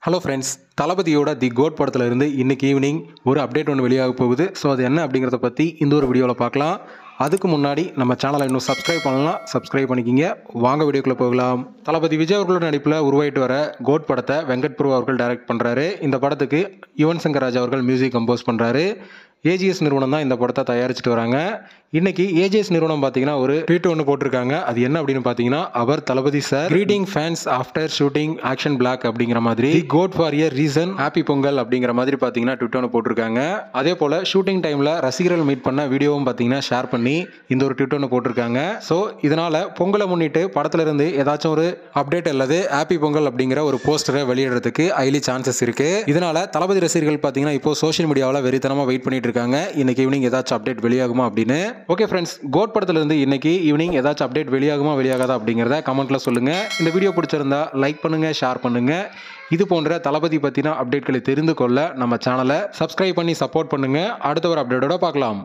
Hello friends, தளபதியோட தி code படத்தில் இருந்து இன்னைக்கு ஈவினிங் ஒரு அப்டேட் ஒன்று வெளியாக போகுது. ஸோ அது என்ன அப்படிங்கிறத பற்றி இந்த ஒரு வீடியோவில் பார்க்கலாம். அதுக்கு முன்னாடி நம்ம சேனலை இன்னும் சப்ஸ்கிரைப் பண்ணலாம், சப்ஸ்கிரைப் பண்ணிக்கிங்க. வாங்க வீடியோக்குள்ளே போகலாம். தளபதி விஜய் அவர்களோட நடிப்பில் உருவாயிட்டு வர கோட் படத்தை வெங்கட் பிரபு அவர்கள் டைரக்ட் பண்ணுறாரு. இந்த படத்துக்கு யுவன் சங்கர் ராஜா அவர்கள் மியூசிக் கம்போஸ் பண்ணுறாரு. ஏஜிஎஸ் நிறுவனம் தான் இந்த படத்தை தயாரிச்சுட்டு வராங்க. இன்னைக்கு ஏஜிஎஸ் நிறுவனம் பார்த்தீங்கன்னா ஒரு ட்வீட் ஒன்று போட்டிருக்காங்க. அது என்ன அப்படின்னு பார்த்தீங்கன்னா, அவர் Thalapathy sir greeting fans after shooting action block அப்படிங்கிற மாதிரி GOAT for year reason happy Pongal அப்படிங்கிற மாதிரி பார்த்தீங்கன்னா ட்வீட் ஒன்று போட்டிருக்காங்க. அதே போல ஷூட்டிங் டைமில் ரசிகர்கள் மீட் பண்ண வீடியோவும் பார்த்தீங்கன்னா ஷேர் பண்ணி இந்த ஒரு ட்வீட் ஒன்று போட்டிருக்காங்க. ஸோ இதனால பொங்கலை முன்னிட்டு படத்துல இருந்து ஏதாச்சும் ஒரு அப்டேட் அல்லது ஹாப்பி பொங்கல் அப்படிங்கிற ஒரு போஸ்டரை வெளியிடுறதுக்கு ஹைலி சான்சஸ் இருக்கு. இதனால தளபதி ரசிகர்கள் பார்த்தீங்கன்னா இப்போ சோஷியல் மீடியாவில் வெறித்தனமாக வெயிட் பண்ணிட்டு இருக்காங்க. இன்னைக்கு ஈவினிங் ஏதாச்சும் அப்டேட் வெளியாகுமா அப்படின்னு. ஓகே ஃப்ரெண்ட்ஸ், கோட் படத்துல இருந்து இன்னைக்கு ஈவினிங் ஏதாச்சும் அப்டேட் வெளியாகுமா வெளியாகாதா அப்படிங்கிறத கமெண்ட்ல சொல்லுங்க. இந்த வீடியோ பிடிச்சிருந்தா லைக் பண்ணுங்க, ஷேர் பண்ணுங்க. இது போன்ற தளபதி பத்தின அப்டேட்களை தெரிந்து கொள்ள நம்ம சேனலை சப்ஸ்கிரைப் பண்ணி சப்போர்ட் பண்ணுங்க. அடுத்த ஒரு அப்டேட்டோட பார்க்கலாம்.